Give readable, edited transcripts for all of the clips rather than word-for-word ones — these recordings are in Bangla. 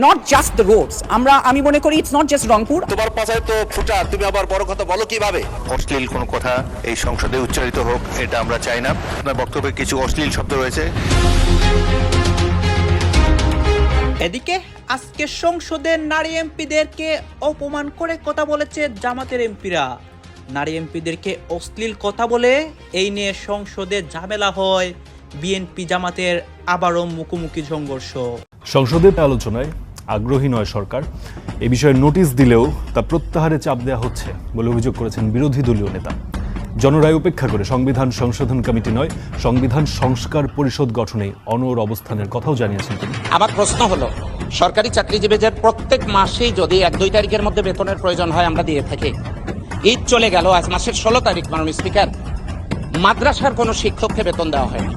Not just the roads. আমি মনে করি ইটস নট জাস্ট রংপুর। তোমার পাশায় তো ফুটা, তুমি আবার বড় কথা বলো কিভাবে? অশ্লীল কোনো কথা এই সংসদে উচ্চারিত হোক, এটা আমরা চাই না। আপনার বক্তব্যে কিছু অশ্লীল শব্দ রয়েছে। এদিকে আজকে সংসদে নারী এমপিদেরকে অপমান করে কথা বলেছে জামাতের এমপিরা। নারী এমপিদেরকে অশ্লীল কথা বলে এই নিয়ে সংসদে ঝামেলা হয়। বিএনপি জামাতের আবারও মুখোমুখি সংঘর্ষ। সংসদে আলোচনায় আগ্রহী নয় সরকার। এ বিষয়ে নোটিশ দিলেও তা প্রত্যাহারে চাপ দেওয়া হচ্ছে বলে অভিযোগ করেছেন বিরোধী দলীয় নেতা। জনরায় উপেক্ষা করে সংবিধান সংশোধন কমিটি নয়, সংবিধান সংস্কার পরিষদ গঠনে অনড় অবস্থানের কথাও জানিয়েছেন তিনি। আমার প্রশ্ন হলো, সরকারি চাকরিজীবীদের প্রত্যেক মাসেই যদি 1-2 তারিখের মধ্যে বেতনের প্রয়োজন হয় আমরা দিয়ে থাকি। ঈদ চলে গেল, আজ মাসের 16 তারিখ। মাননীয় স্পিকার, মাদ্রাসার কোনো শিক্ষককে বেতন দেওয়া হয়নি।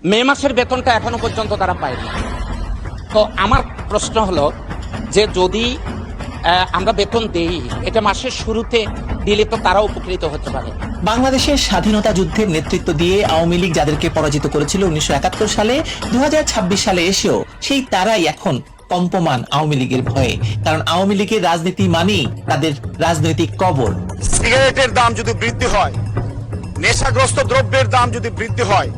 মে মাসের বেতনটা এখনো পর্যন্ত তারা পায়নি। তো আমার প্রশ্ন হলো যে যদি আমরা বেতন দেই, এটা মাসের শুরুতে দিলে তো তারা উপকৃত হতে পারে। বাংলাদেশের স্বাধীনতা যুদ্ধের নেতৃত্ব দিয়ে আওয়ামী লীগ যাদেরকে পরাজিত করেছিল 1971 সালে, 2026 সালে এসেও সেই তারাই এখন কম্পমান আওয়ামী লীগের ভয়ে। কারণ আওয়ামী লীগের রাজনীতি মানেই তাদের রাজনৈতিক কবর। সিগারেটের দাম যদি বৃদ্ধি হয়, নেশাগ্রস্ত দ্রব্যের দাম যদি বৃদ্ধি হয়,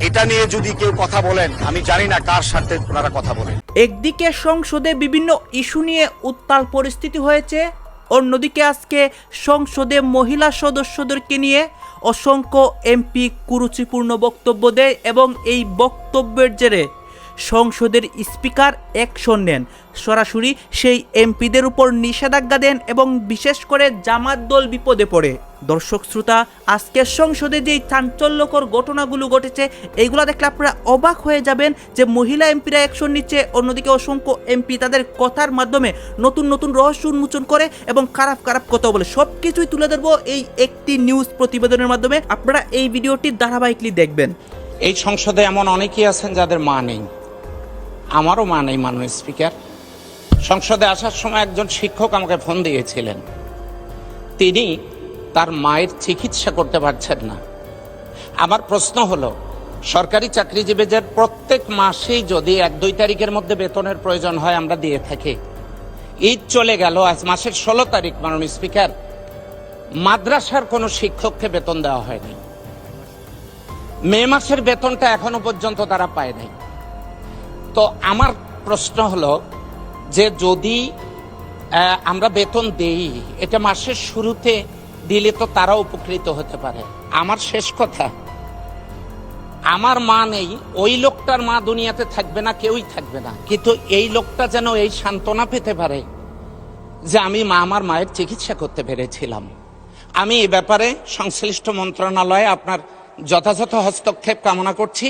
এটা নিয়ে যদি কেউ কথা বলেন, আমি জানি না কার স্বার্থে ওনারা কথা বলেন। একদিকে সংসদে বিভিন্ন ইস্যু নিয়ে উত্তাল পরিস্থিতি হয়েছে, অন্যদিকে আজকে সংসদে মহিলা সদস্যদেরকে নিয়ে অসংখ্য এমপি কুরুচিপূর্ণ বক্তব্য দেয় এবং এই বক্তব্যের জেরে সংসদের স্পিকার অ্যাকশন নেন। সরাসরি সেই এমপিদের উপর নিষেধাজ্ঞা দেন এবং বিশেষ করে জামাত দল বিপদে পড়ে। দর্শক শ্রোতা, আজকের সংসদে যেই চাঞ্চল্যকর ঘটনাগুলো ঘটেছে, এইগুলো দেখলে আপনারা অবাক হয়ে যাবেন যে মহিলা এমপিরা অ্যাকশন নিচ্ছে, অন্যদিকে অসংখ্য এমপি তাদের কথার মাধ্যমে নতুন নতুন রহস্য উন্মোচন করে এবং খারাপ খারাপ কথা বলে। সব কিছুই তুলে ধরবো এই একটি নিউজ প্রতিবেদনের মাধ্যমে। আপনারা এই ভিডিওটি ধারাবাহিকলি দেখবেন। এই সংসদে এমন অনেকেই আছেন যাদের মা নেই। আমারও মা নেই। মাননীয় স্পিকার, সংসদে আসার সময় একজন শিক্ষক আমাকে ফোন দিয়েছিলেন। তিনি তার মায়ের চিকিৎসা করতে পারছেন না। আমার প্রশ্ন হলো, সরকারি চাকরিজীবীদের প্রত্যেক মাসেই যদি 1-2 তারিখের মধ্যে বেতনের প্রয়োজন হয় আমরা দিয়ে থাকি। ঈদ চলে গেল, আজ মাসের 16 তারিখ। মাননীয় স্পিকার, মাদ্রাসার কোনো শিক্ষককে বেতন দেওয়া হয়নি। মে মাসের বেতনটা এখনো পর্যন্ত তারা পায় নাই। তো আমার প্রশ্ন হলো যে যদি আমরা বেতন দেই, এটা মাসের শুরুতে দিলে তো তারা উপকৃত হতে পারে। আমার শেষ কথা, আমার মা নেই, ওই লোকটার মা দুনিয়াতে থাকবে না, কেউই থাকবে না, কিন্তু এই লোকটা যেন এই সান্ত্বনা পেতে পারে যে আমি আমার মায়ের চিকিৎসা করতে পেরেছিলাম। আমি এ ব্যাপারে সংশ্লিষ্ট মন্ত্রণালয়ে আপনার যথাযথ হস্তক্ষেপ কামনা করছি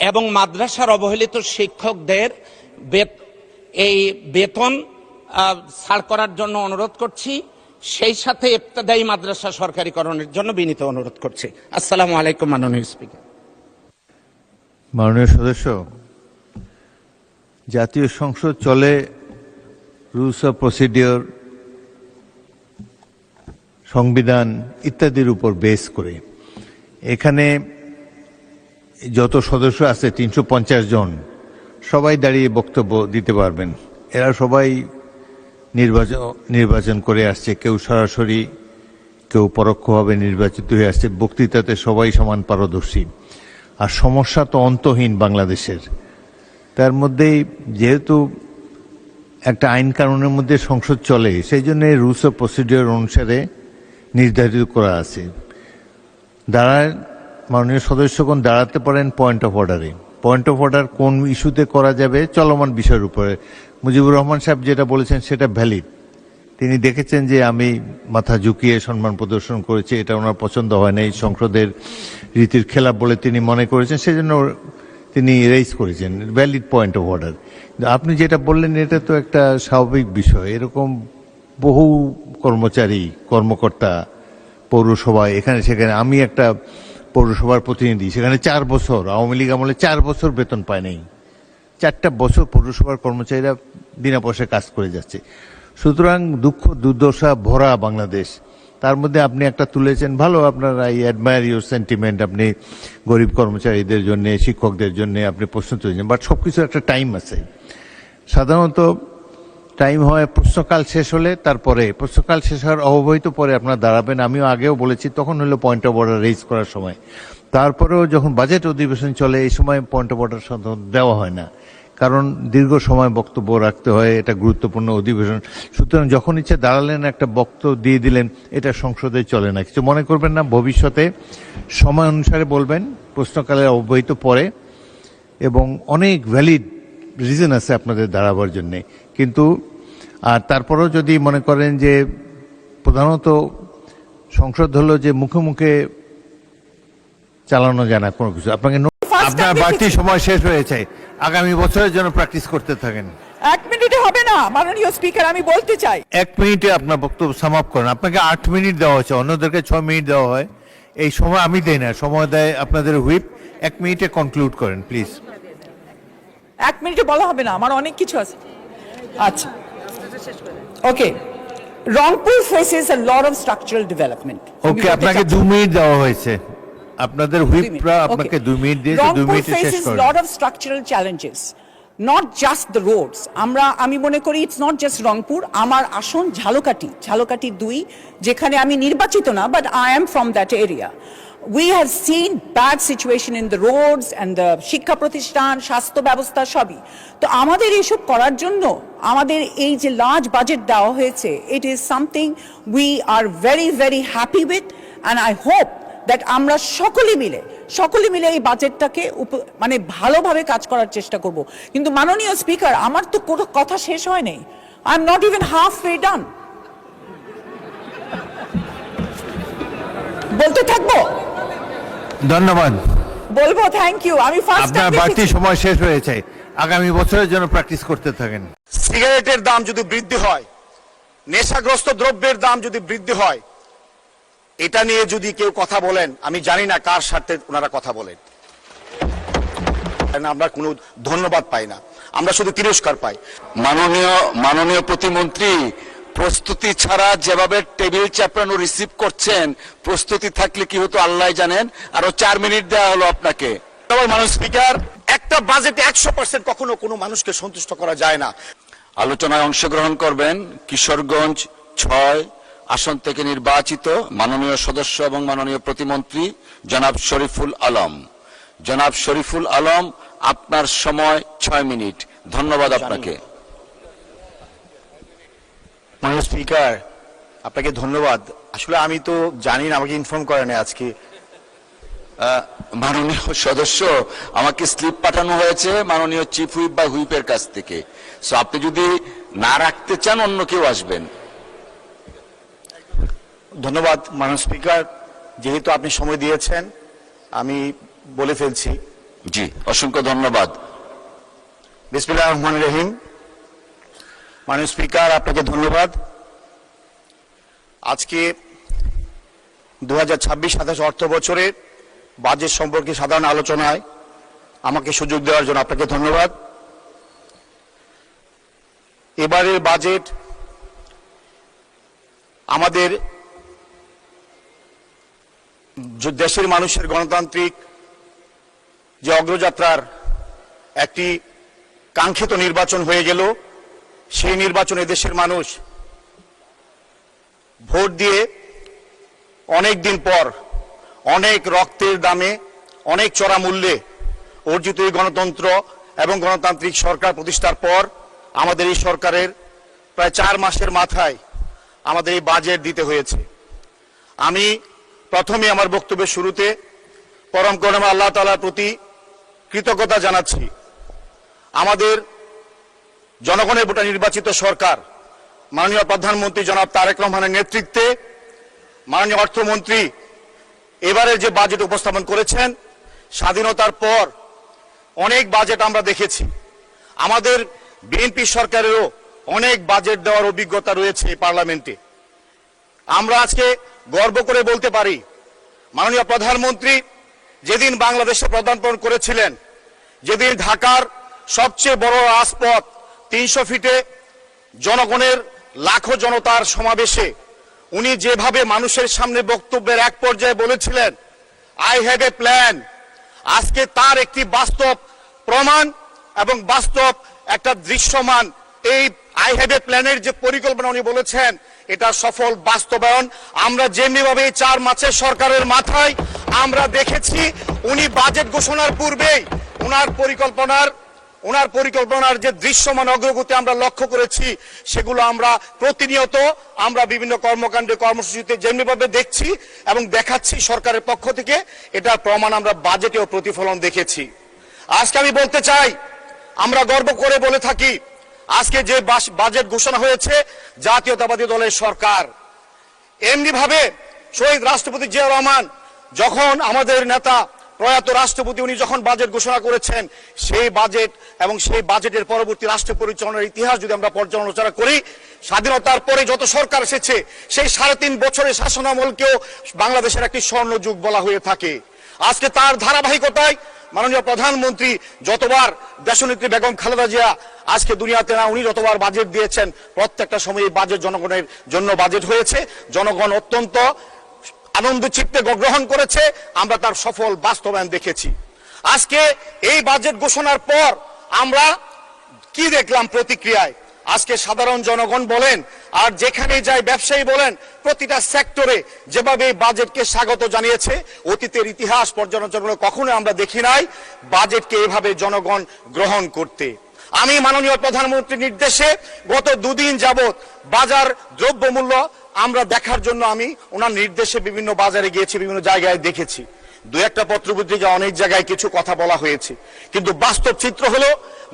এবং মাদ্রাসার অবহেলিত শিক্ষকদের এই বেতন ছাড় করার জন্য অনুরোধ করছি। সেই সাথে ইবতেদায়ী মাদ্রাসা সরকারিকরণের জন্য বিনীত অনুরোধ করছি। আসসালামু আলাইকুম মাননীয় স্পিকার। মাননীয় সদস্য, জাতীয় সংসদ চলে রুলস অফ প্রসিডিওর, সংবিধান ইত্যাদির উপর বেস করে। এখানে যত সদস্য আছে 350 জন, সবাই দাঁড়িয়ে বক্তব্য দিতে পারবেন। এরা সবাই নির্বাচন করে আসছে, কেউ সরাসরি, কেউ পরোক্ষভাবে নির্বাচিত হয়ে আসছে। বক্তৃতাতে সবাই সমান পারদর্শী। আর সমস্যা তো অন্তহীন বাংলাদেশের। তার মধ্যেই যেহেতু একটা আইন কানুনের মধ্যে সংসদ চলে, সেই জন্য রুলস অফ প্রসিডিওর অনুসারে নির্ধারিত করা আছে। মাননীয় সদস্যগণ দাঁড়াতে পারেন পয়েন্ট অফ অর্ডারে। পয়েন্ট অফ অর্ডার কোন ইস্যুতে করা যাবে চলমান বিষয়ের উপরে। মুজিবুর রহমান সাহেব যেটা বলেছেন সেটা ভ্যালিড। তিনি দেখেছেন যে আমি মাথা ঝুঁকিয়ে সম্মান প্রদর্শন করেছি, এটা ওনার পছন্দ হয় না, এই সংসদের রীতির খেলাপ বলে তিনি মনে করেছেন, সেজন্য তিনি রেইজ করেছেন ভ্যালিড পয়েন্ট অফ অর্ডার। আপনি যেটা বললেন এটা তো একটা স্বাভাবিক বিষয়। এরকম বহু কর্মকর্তা পৌরসভায় এখানে সেখানে, আমি একটা পৌরসভার প্রতিনিধি, সেখানে 4 বছর আওয়ামী লীগ আমলে 4 বছর বেতন পায় নাই। 4টা বছর পৌরসভার কর্মচারীরা বিনা পয়সায় কাজ করে যাচ্ছে। সুতরাং দুঃখ দুর্দশা ভরা বাংলাদেশ। তার মধ্যে আপনি একটা তুলেছেন, ভালো, আপনার আই অ্যাডমায়ার ইউর সেন্টিমেন্ট। আপনি গরিব কর্মচারীদের জন্য, শিক্ষকদের জন্য আপনি প্রশ্ন তুলেছেন, বাট সবকিছু একটা টাইম আছে। সাধারণত টাইম হয় প্রশ্নকাল শেষ হলে, তারপরে প্রশ্নকাল শেষ হওয়ার অব্যবহিত পরে আপনারা দাঁড়াবেন। আমিও আগেও বলেছি, তখন হলো পয়েন্ট অফ অর্ডার রেজ করার সময়। তারপরেও যখন বাজেট অধিবেশন চলে, এই সময় পয়েন্ট অফ অর্ডার সাধারণত দেওয়া হয় না, কারণ দীর্ঘ সময় বক্তব্য রাখতে হয়, এটা গুরুত্বপূর্ণ অধিবেশন। সুতরাং যখন ইচ্ছে দাঁড়ালেন, একটা বক্তব্য দিয়ে দিলেন, এটা সংসদে চলে না। কিছু মনে করবেন না, ভবিষ্যতে সময় অনুসারে বলবেন, প্রশ্নকালের অব্যবহিত পরে। এবং অনেক ভ্যালিড রিজন আছে আপনাদের দাঁড়াবার জন্যে, কিন্তু আর তারপরেও যদি মনে করেন যে প্রধানত সংসদ হলো যে মুখে মুখে চালানো যায় না কোনো কিছু, আপনাকে আপনার বাড়তি সময় শেষ হয়েছে, আগামী বছরের জন্য প্র্যাকটিস করতে থাকেন। 1 মিনিটে হবে না মাননীয় স্পিকার, আমি বলতে চাই। 1 মিনিটে আপনার বক্তব্য সাম আপ করেন। আপনাকে 8 মিনিট দেওয়া হচ্ছে, অন্যদেরকে 6 মিনিট দেওয়া হয়। এই সময় আমি দেই না, সময় দেয় আপনাদের হুইপ। 1 মিনিটে কনক্লুড করেন প্লিজ। 1 মিনিটে বলা হবে না, আমার অনেক কিছু আছে। আচ্ছা, okay. Rangpur faces a lot of structural development. Okay, আপনাকে 2 মিনিট দেওয়া হয়েছে, আপনাদের হুইপরা আপনাকে 2 মিনিট দিয়েছে, 2 মিনিটে শেষ faces করেন। lot of structural challenges, not just the roads. আমি মনে করি it's not just রংপুর, আমার আসন ঝালকাঠি 2, যেখানে আমি নির্বাচিত না, but I am from that area. We have seen bad situation in the roads and the শিক্ষা প্রতিষ্ঠান, স্বাস্থ্য ব্যবস্থা সবই। তো আমাদের এইসব করার জন্য আমাদের এই যে লার্জ বাজেট দেওয়া হয়েছে, it is something we are very very happy with, and I hope that আমরা সকলে মিলে এই বাজেটটাকে মানে ভালোভাবে কাজ করার চেষ্টা করব। কিন্তু মাননীয় স্পিকার, আমার তো কোনো কথা শেষ হয় নাই। I am not even halfway done. বলতে থাকবো? ধন্যবাদ। বলবো থ্যাংক ইউ। আমি ফার্স্ট আপনার বাড়তি সময় শেষ হয়েছে, আগামী বছরের জন্য প্র্যাকটিস করতে থাকেন। সিগারেটের দাম যদি বৃদ্ধি হয়, নেশাগ্রস্ত দ্রব্যের দাম যদি বৃদ্ধি হয়, এটা নিয়ে যদি কেউ কথা বলেন, আমি জানি না কার স্বার্থে ওনারা কথা বলেন। আমরা কোনো ধন্যবাদ পাই না, আমরা শুধু তিরস্কার পাই। মাননীয় প্রতিমন্ত্রী, প্রস্তুতি ছাড়া যেভাবে টেবিল চাপড়ানো রিসিভ করছেন, প্রস্তুতি থাকলে কি হতো আল্লাহ জানেন। আরো 4 মিনিট দেওয়া হলো আপনাকে। মাননীয় স্পিকার, একটা বাজেটে 100% কখনো কোনো মানুষকে সন্তুষ্ট করা যায় না। আলোচনায় অংশগ্রহণ করবেন কিশোরগঞ্জ 6 আসন থেকে নির্বাচিত মাননীয় সদস্য এবং মাননীয় প্রতিমন্ত্রী জনাব শরীফুল আলম। জনাব শরীফুল আলম, আপনার সময় 6 মিনিট। ধন্যবাদ আপনাকে। মাননীয় স্পিকার, আপনাকে ধন্যবাদ। আসলে আমি তো জানি না, আমাকে ইনফর্ম করেন আজকে। মাননীয় সদস্য, আমাকে স্লিপ পাঠানো হয়েছে মাননীয় চিফ হুইপ বা হুইপের কাছ থেকে। সো আপনি যদি না রাখতে চান, অন্য কেউ আসবেন। ধন্যবাদ মাননীয় স্পিকার, যেহেতু আপনি সময় দিয়েছেন আমি বলে ফেলছি। জি, অসংখ্য ধন্যবাদ। বিসমিল্লাহির রহমানির রহিম। মাননীয় স্পিকার, আপনাকে ধন্যবাদ। আজকে 2026-27 অর্থ বছরের বাজেট সম্পর্কে সাধারণ আলোচনায় আমাকে সুযোগ দেওয়ার জন্য আপনাকে ধন্যবাদ। এবারের বাজেট আমাদের দেশের মানুষের গণতান্ত্রিক যে অগ্রযাত্রার একটি কাঙ্ক্ষিত নির্বাচন হয়ে গেল। সেই নির্বাচনে দেশের মানুষ ভোট দিয়ে অনেক দিন পর, অনেক রক্তের দামে, অনেক চড়া মূল্যে অর্জিত এই গণতন্ত্র এবং গণতান্ত্রিক সরকার প্রতিষ্ঠার পর আমাদের এই সরকারের প্রায় 4 মাসের মাথায় আমাদের এই বাজেট দিতে হয়েছে। আমি প্রথমে আমার বক্তব্যের শুরুতে পরম করুণাময় আল্লাহ তাআলার প্রতি কৃতজ্ঞতা জানাচ্ছি। আমাদের জনগণের ভোটে নির্বাচিত সরকার, মাননীয় প্রধানমন্ত্রী জনাব তারেক রহমানের নেতৃত্বে মাননীয় অর্থমন্ত্রী এবারে যে বাজেট উপস্থাপন করেছেন, স্বাধীনতার পর অনেক বাজেট আমরা দেখেছি। আমাদের বিএনপি সরকারেরও অনেক বাজেট দেওয়ার অভিজ্ঞতা রয়েছে এই পার্লামেন্টে। আমরা আজকে গর্ব করে বলতে পারি, মাননীয় প্রধানমন্ত্রী যেদিন বাংলাদেশে পদার্পণ করেছিলেন, যেদিন ঢাকার সবচেয়ে বড় রাজপথ 300 ফিটে জনগণের লাখো জনতার সমাবেশে উনি যেভাবে মানুষের সামনে বক্তব্যের এক পর্যায়ে বলেছিলেন, আই হ্যাভ এ প্ল্যান, আজকে তার একটি বাস্তব প্রমাণ এবং বাস্তব একটা দৃশ্যমান এই আই হ্যাভ এ প্ল্যানের যে পরিকল্পনা উনি বলেছেন, এটা সফল বাস্তবায়ন আমরা যেমনিভাবে এই 4 মাসের সরকারের মাথায় আমরা দেখেছি, উনি বাজেট ঘোষণার পূর্বেই ওনার পরিকল্পনার যে দৃশ্যমান অগ্রগতি আমরা লক্ষ্য করেছি, সেগুলো আমরা প্রতিনিয়ত আমরা বিভিন্ন কর্মকাণ্ডে কর্মসূচিতে যেমনিভাবে দেখছি এবং দেখাচ্ছি সরকারের পক্ষ থেকে, এটার প্রমাণ আমরা বাজেটেও প্রতিফলন দেখেছি। আজকে আমি বলতে চাই, আমরা গর্ব করে বলে থাকি, আজকে যে বাজেট ঘোষণা হয়েছে জাতীয়তাবাদী দলের সরকার, এমনি ভাবে শহীদ রাষ্ট্রপতি জিয়া রহমান যখন আমাদের নেতা প্রয়াত রাষ্ট্রপতি উনি যখন বাজেট ঘোষণা করেছেন, সেই বাজেট এবং সেই বাজেটের পরবর্তী রাষ্ট্র পরিচালনার ইতিহাস যদি আমরা পর্যালোচনা করি, স্বাধীনতার পরে যত সরকার এসেছে সেই 3.5 বছরের শাসনামলকেও বাংলাদেশের একটি স্বর্ণযুগ বলা হয়ে থাকে। আজকে তার ধারাবাহিকতায় মাননীয় প্রধানমন্ত্রী যতবার দেশনেত্রী বেগম খালেদা জিয়া আজকে দুনিয়াতে না, উনি যতবার বাজেট দিয়েছেন, প্রত্যেকটা সময় বাজেট জনগণের জন্য বাজেট হয়েছে, জনগণ অত্যন্ত আনন্দ চিত্তে গ্রহণ করেছে, আমরা তার সফল বাস্তবায়ন দেখেছি। আজকে এই বাজেট ঘোষণার পর আমরা কি দেখলাম প্রতিক্রিয়ায়, আজকে সাধারণ জনগণ বলেন আর যেখানে যায় ব্যবসায়ী বলেন, প্রতিটা সেক্টরে যেভাবে এই বাজেটকে স্বাগত জানিয়েছে, অতীতের ইতিহাস পর্যালোচনা করে কখনো আমরা দেখি নাই বাজেটকে এভাবে জনগণ গ্রহণ করতে। আমি মাননীয় প্রধানমন্ত্রীর নির্দেশে গত 2 দিন যাবত বাজার দ্রব্যমূল্য আমরা দেখার জন্য আমি ওনার নির্দেশে বিভিন্ন বাজারে গিয়েছি, বিভিন্ন জায়গায় দেখেছি। 2-1টা পত্রপত্রিকা অনেক জায়গায় কিছু কথা বলা হয়েছে, কিন্তু বাস্তব চিত্র হলো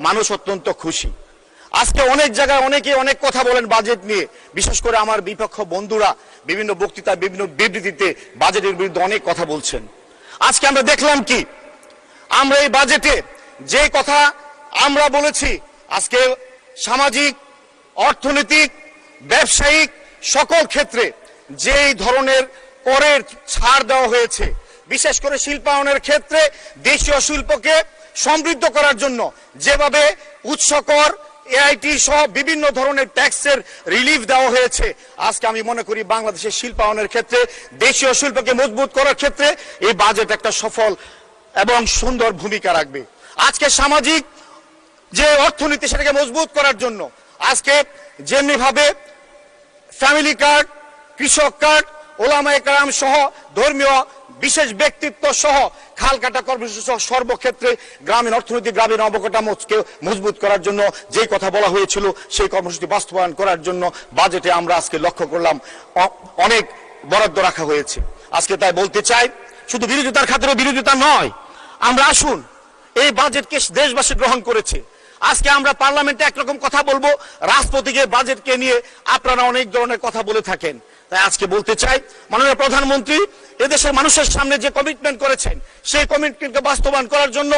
মানুষ অত্যন্ত খুশি। আজকে অনেক জায়গায় অনেকে অনেক কথা বলেন বাজেট নিয়ে, বিশেষ করে আমার বিপক্ষ বন্ধুরা বিভিন্ন বক্তৃতা বিভিন্ন বিবৃতিতে বাজেটের বিরুদ্ধে অনেক কথা বলছেন। আজকে আমরা দেখলাম কি, আমরা এই বাজেটে যে কথা আমরা বলেছি, আজকে সামাজিক, অর্থনৈতিক, ব্যবসায়িক সকল ক্ষেত্রে যেই ধরনের করের ছাড় দেওয়া হয়েছে, বিশেষ করে শিল্পায়নের ক্ষেত্রে দেশীয় শিল্পকে সমৃদ্ধ করার জন্য যেভাবে উৎসকর, এআইটি সহ বিভিন্ন ধরনের ট্যাক্সের রিলিফ দেওয়া হয়েছে, আজকে আমি মনে করি বাংলাদেশের শিল্পায়নের ক্ষেত্রে, দেশীয় শিল্পকে মজবুত করার ক্ষেত্রে এই বাজেট একটা সফল এবং সুন্দর ভূমিকা রাখবে। আজকে সামাজিক যে অর্থনীতি সেটাকে মজবুত করার জন্য আজকে যেমনি ভাবে ফ্যামিলি কার্ড, কৃষক কার্ড, ওলামায়ে কেরাম সহ ধর্মীয় বিশেষ ব্যক্তিত্ব সহ খাল কাটা কর্মসূচি সহ সর্বক্ষেত্রে গ্রামীণ অর্থনীতি, গ্রামীণ অবকাঠামোকে মজবুত করার জন্য যে কথা বলা হয়েছিল, সেই কর্মসূচি বাস্তবায়ন করার জন্য বাজেটে আমরা আজকে লক্ষ্য করলাম অনেক বরাদ্দ রাখা হয়েছে। আজকে তাই বলতে চাই, শুধু বিরোধিতার খাতিরে বিরোধিতা নয়, আমরা আসুন, এই বাজেটকে দেশবাসী গ্রহণ করেছে। আজকে আমরা পার্লামেন্টে একরকম কথা বলবো, রাষ্ট্রপতিকে বাজেটকে নিয়ে আপনারা অনেক ধরনের কথা বলে থাকেন। তাই আজকে বলতে চাই, মাননীয় প্রধানমন্ত্রী এদেশের মানুষের সামনে যে কমিটমেন্ট করেছেন, সেই কমিটমেন্টকে বাস্তবায়ন করার জন্য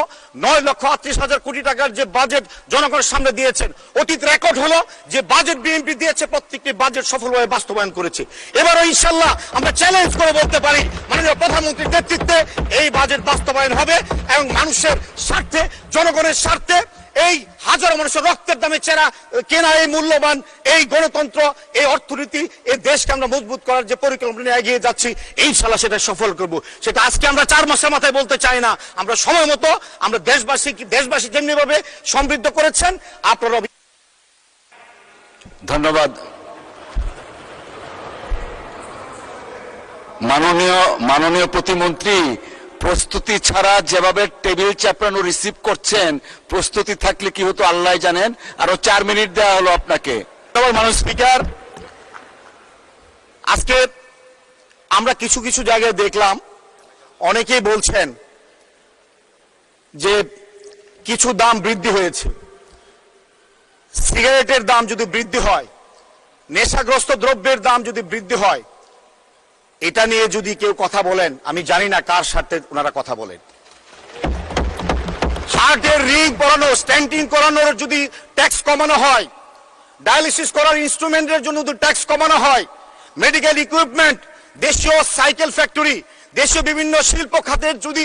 9,38,000 কোটি টাকার যে বাজেট জনগণের সামনে দিয়েছেন, অতীত রেকর্ড হলো যে বাজেট বিএনপি দিয়েছে, প্রত্যেকটি বাজেট সফলভাবে বাস্তবায়ন করেছে। এবারও ইনশাল্লাহ আমরা চ্যালেঞ্জ করে বলতে পারি, মাননীয় প্রধানমন্ত্রীর নেতৃত্বে এই বাজেট বাস্তবায়ন হবে এবং মানুষের স্বার্থে, জনগণের স্বার্থে, এই হাজারো মানুষের রক্তের দামে কেনা এই মূল্যবান এই গণতন্ত্র, এই অর্থনীতি, এই দেশকে আমরা মজবুত করার যে পরিকল্পনা নিয়ে এগিয়ে যাচ্ছি, ইনশাল্লাহ সেটা সফল করব। সেটা আজকে আমরা 4 মাসের মাথায় বলতে চাই না, আমরা সময় মতো আমরা দেশবাসী যেমনি ভাবে সমৃদ্ধ করেছেন আপনারা। ধন্যবাদ। মাননীয় প্রতিমন্ত্রী, প্রস্তুতি ছাড়া যেভাবে টেবিল চাপড়ানো রিসিভ করছেন, প্রস্তুতি থাকলে কি হতো আল্লাহ জানেন। আরো 4 মিনিট দেওয়া হলো আপনাকে। মাননীয় স্পিকার, আজকে আমরা কিছু কিছু জায়গায় দেখলাম অনেকেই বলছেন যে কিছু দাম বৃদ্ধি হয়েছে। সিগারেটের দাম যদি বৃদ্ধি হয়, নেশাগ্রস্ত দ্রব্যের দাম যদি বৃদ্ধি হয়, এটা নিয়ে যদি কেউ কথা বলেন, আমি জানি না কার স্বার্থে ওনারা কথা বলেন। হার্টের রিং করানো, স্ট্যান্টিং করানোর যদি ট্যাক্স কমানো হয়, ডায়ালিসিস করার ইনস্ট্রুমেন্টের জন্য যদি ট্যাক্স কমানো হয়, মেডিকেল ইকুইপমেন্ট, দেশীয় সাইকেল ফ্যাক্টরি, দেশীয় বিভিন্ন শিল্প খাতের যদি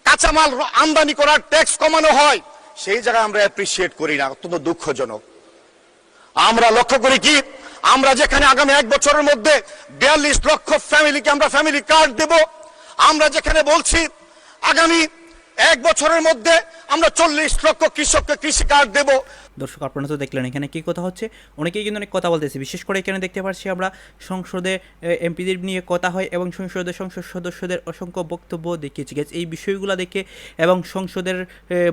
কাঁচামাল আমদানি করার ট্যাক্স কমানো হয়, সেই জায়গায় আমরা অ্যাপ্রিসিয়েট করি না, অত্যন্ত দুঃখজনক। আমরা লক্ষ্য করি কি, আমরা যেখানে আগামী 1 বছরের মধ্যে 42 লক্ষ ফ্যামিলিকে আমরা ফ্যামিলি কার্ড দেব, আমরা যেখানে বলছি আগামী 1 বছরের মধ্যে আমরা 40 লক্ষ কৃষককে কৃষি কার্ড দেব, দর্শক আপনারা তো দেখলেন এখানে কী কথা হচ্ছে, অনেকেই কিন্তু অনেক কথা বলতেছে। বিশেষ করে এখানে দেখতে পাচ্ছি আমরা সংসদে এমপিদের নিয়ে কথা হয় এবং সংসদ সদস্যদের অসংখ্য বক্তব্য দেখিয়েছি গেছে। এই বিষয়গুলো দেখে এবং সংসদের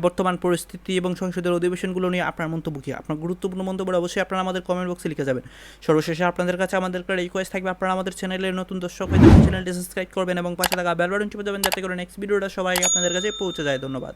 বর্তমান পরিস্থিতি এবং সংসদের অধিবেশনগুলো নিয়ে আপনার মন্তব্য কী? আপনার গুরুত্বপূর্ণ মন্তব্য অবশ্যই আপনারা আমাদের কমেন্ট বক্সে লিখে যাবেন। সর্বশেষে আপনাদের কাছে আমাদের রিকোয়েস্ট থাকবে, আপনারা আমাদের চ্যানেলের নতুন দর্শক হয়ে চ্যানেলটি সাবস্ক্রাইব করবেন এবং পাশে থাকা বেল বাটন চেপে যাবেন, যাতে করে নেক্সট ভিডিওটা সবাই আপনাদের কাছে পৌঁছে যায়। ধন্যবাদ।